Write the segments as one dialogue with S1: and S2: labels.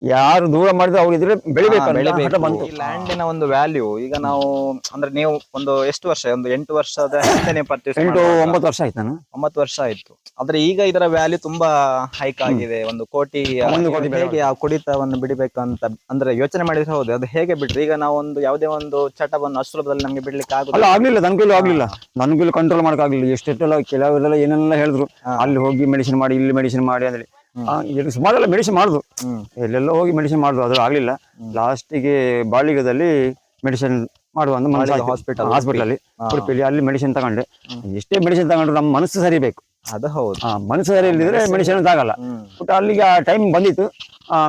S1: ಯಾರು ದೂರ ಮಾಡಿದ್ರೆ ಅವ್ರು ಇದ್ರೆ ಬೆಳಿಬೇಕು ಹಠ
S2: ಬೆಳಿಬೇಕು.
S1: ಬಂತು.
S2: ಈ ಲ್ಯಾಂಡಿನ ಒಂದು ವ್ಯಾಲ್ಯೂ ಈಗ ನಾವು ಅಂದ್ರೆ ನೀವು ಒಂದು ಎಷ್ಟು ವರ್ಷ, ಒಂದು 8 ವರ್ಷದ ಹಿಂದೆ ನೀವು ಪರ್ಚೇಸ್
S1: 8-9 ವರ್ಷ ಆಯ್ತು ನಾನು.
S2: 9 ವರ್ಷ ಆಯ್ತು. ಆದ್ರೆ ಈಗ ಇದರ ವ್ಯಾಲ್ಯೂ ತುಂಬಾ ಹೈಕ್ ಆಗಿದೆ, 1 ಕೋಟಿ.
S1: 1 ಕೋಟಿ ಬೆಲೆ.
S2: ಹೇಗೆ ಆ ಕುಡಿತವನ್ನು ಬಿಡಬೇಕಂತ ಅಂದ್ರೆ ಯೋಚನೆ ಮಾಡಿದ್ರೆ ಹೌದು, ಅದು ಹೇಗೆ ಬಿಡ್ರಿ? ಈಗ ನಾವು ಒಂದು ಯಾವುದೇ ಒಂದು ಚಟವನ್ನು ಅಷ್ಟುಲಭದಲ್ಲಿ ನಮ್ಗೆ ಬಿಡ್ಲಿಕ್ಕೆ
S1: ಅಲ್ಲ
S2: ಆಗುದಿಲ್ಲ.
S1: ಆಗ್ಲಿಲ್ಲ, ನನ್ ಕೈಲೂ ಆಗ್ಲಿಲ್ಲ. ನನ್ ಕೈಲೂ ಕಂಟ್ರೋಲ್ ಮಾಡಕ್ ಆಗ್ಲಿಲ್ಲ. ಎಷ್ಟೆಲ್ಲ ಕೆಲವರೆಲ್ಲ ಏನೆಲ್ಲ ಹೇಳಿದ್ರು, ಅಲ್ಲಿ ಹೋಗಿ ಮೆಡಿಸಿನ್ ಮಾಡಿ, ಇಲ್ಲಿ ಮೆಡಿಸಿನ್ ಮಾಡಿ ಅಂದ್ರೆ ಸುಮಾರೆಲ್ಲ ಮೆಡಿಸಿನ್ ಮಾಡುದು, ಎಲ್ಲೆಲ್ಲ ಹೋಗಿ ಮೆಡಿಸಿನ್ ಮಾಡುದು, ಅದ್ರ ಆಗ್ಲಿಲ್ಲ. ಲಾಸ್ಟಿಗೆ ಬಾಳಿಗದಲ್ಲಿ ಮೆಡಿಸಿನ್ ಮಾಡುವ ಹಾಸ್ಪಿಟಲ್ ಅಲ್ಲಿ ಉಡುಪಿಯಲ್ಲಿ ಅಲ್ಲಿ ಮೆಡಿಸಿನ್ ತಗೊಂಡೆ. ಎಷ್ಟೇ ಮೆಡಿಸಿನ್ ತಗೊಂಡ್ರು ನಮ್ಮ ಮನಸ್ಸು ಸರಿ ಬೇಕು.
S2: ಅದು ಹೌದು,
S1: ಮನಸ್ಸು ಸರಿ ಇಲ್ಲದಿದ್ರೆ ಮೆಡಿಸಿನ್ ತಾಗಲ್ಲ. ಬಟ್ ಅಲ್ಲಿಗೆ ಆ ಟೈಮ್ ಬಂದಿತ್ತು,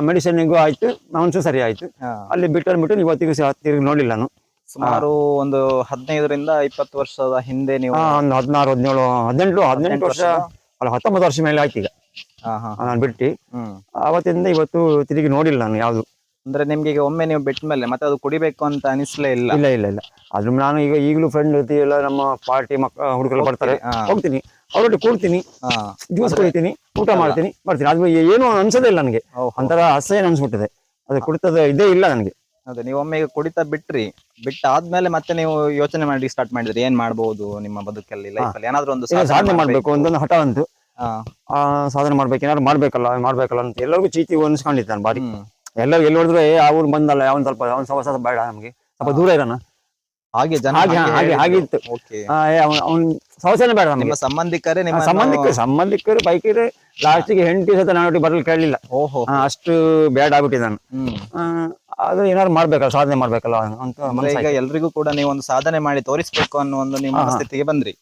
S1: ಮೆಡಿಸಿನ್ಗೂ ಆಯ್ತು, ಮನಸ್ಸು ಸರಿ ಆಯ್ತು. ಅಲ್ಲಿ ಬಿಟ್ಟು ಇವತ್ತಿಗೂ ತಿರುಗಿ ನೋಡಿಲ್ಲ ನಾನು.
S2: ಸುಮಾರು ಒಂದು 15ರಿಂದ 20 ವರ್ಷದ ಹಿಂದೆ ನೀವು
S1: ಒಂದು 18 ವರ್ಷ ಅಲ್ಲ 19 ವರ್ಷ ಮೇಲೆ ಆಯ್ತು ಈಗ ನಾನು ಬಿಟ್ಟು. ಅವತ್ತಿಂದ ಇವತ್ತು ತಿರುಗಿ ನೋಡಿಲ್ಲ ನಾನು ಯಾವ್ದು.
S2: ಅಂದ್ರೆ ನಿಮ್ಗೆ ಈಗ ಒಮ್ಮೆ ನೀವು ಬಿಟ್ಟ ಮೇಲೆ ಮತ್ತೆ ಅದು ಕುಡಿಬೇಕು ಅಂತ ಅನಿಸ್ಲೇ ಇಲ್ಲ?
S1: ಇಲ್ಲ. ಆದ್ರೂ ನಾನು ಈಗಲೂ ಫ್ರೆಂಡ್ ಜೊತೆ ಎಲ್ಲ ನಮ್ಮ ಪಾರ್ಟಿ ಹುಡುಗರು ಬರ್ತಾರೆ, ಹೋಗ್ತೀನಿ, ಅವ್ರೊಟ್ಟಿಗೆ ಕೂಡ್ತೀನಿ, ಜ್ಯೂಸ್ ಕುಡಿತೀನಿ, ಊಟ ಮಾಡ್ತೀನಿ, ಬರ್ತೀನಿ. ಅದು ಏನು ಅನ್ಸೋದೇ ಇಲ್ಲ ನನಗೆ, ಒಂಥರ ಅಸಹ್ಯ ಅನ್ಸ್ಬಿಟ್ಟಿದೆ ಅದು. ಕುಡಿತದ ಇದೇ ಇಲ್ಲ ನನಗೆ.
S2: ಅದೇ ನೀವು ಒಮ್ಮೆ ಈಗ ಕುಡಿತ ಬಿಟ್ಟಾದ್ಮೇಲೆ ಮತ್ತೆ ನೀವು ಯೋಚನೆ ಮಾಡಿ ಸ್ಟಾರ್ಟ್ ಮಾಡಿದ್ರಿ ಏನ್ ಮಾಡ್ಬೋದು ನಿಮ್ಮ ಬದುಕಲ್ಲಿ, ಲೈಫಲ್ಲಿ ಏನಾದ್ರೂ ಒಂದು
S1: ಸಾಧನೆ ಮಾಡ್ಬೇಕು, ಒಂದೊಂದು ಹಠ ಅಂತು. ಸಾಧನೆ ಮಾಡ್ಬೇಕು, ಏನಾದ್ರು ಮಾಡ್ಬೇಕಲ್ಲ ಅಂತ ಎಲ್ಲರಿಗೂ ಚೀಟಿ ಅನ್ಸ್ಕೊಂಡಿತ್ತು ನಾನು ಬಾರಿ. ಎಲ್ಲರೂ ಎಲ್ಲಿ ನೋಡಿದ್ರೆ ಅವ್ರು ಬಂದಲ್ಲ, ಅವನ್ ಸ್ವಲ್ಪ ಅವನ್ ಸವಸ ಬೇಡ, ನಮ್ಗೆ ಸ್ವಲ್ಪ ದೂರ ಇರೋಣ,
S2: ಹಾಗೆ
S1: ಹಾಗಿತ್ತು. ಅವ್ನ್ ಸವಸನೆ ಬೇಡ ನಮ್ಗೆ.
S2: ಸಂಬಂಧಿಕರೇ
S1: ಸಂಬಂಧಿಕರು ಬೈಕಿದ್ರೆ ಲಾಸ್ಟಿಗೆ ಹೆಂಡತಿ ಸತ ನಾನು ಬರಲು ಕೇಳಲಿಲ್ಲ. ಅಷ್ಟು ಬ್ಯಾಡ್ ಆಗ್ಬಿಟ್ಟಿದೆ ನಾನು. ಆದ್ರೆ ಏನಾದ್ರು ಮಾಡ್ಬೇಕಲ್ಲ, ಸಾಧನೆ ಮಾಡ್ಬೇಕಲ್ಲ ಅಂತ.
S2: ಈಗ ಎಲ್ರಿಗೂ ಕೂಡ ನೀವು ಒಂದು ಸಾಧನೆ ಮಾಡಿ ತೋರಿಸ್ಬೇಕು ಅನ್ನೋ ಒಂದು ನಿಮ್ಮ ಸ್ಥಿತಿಗೆ ಬಂದ್ರಿ.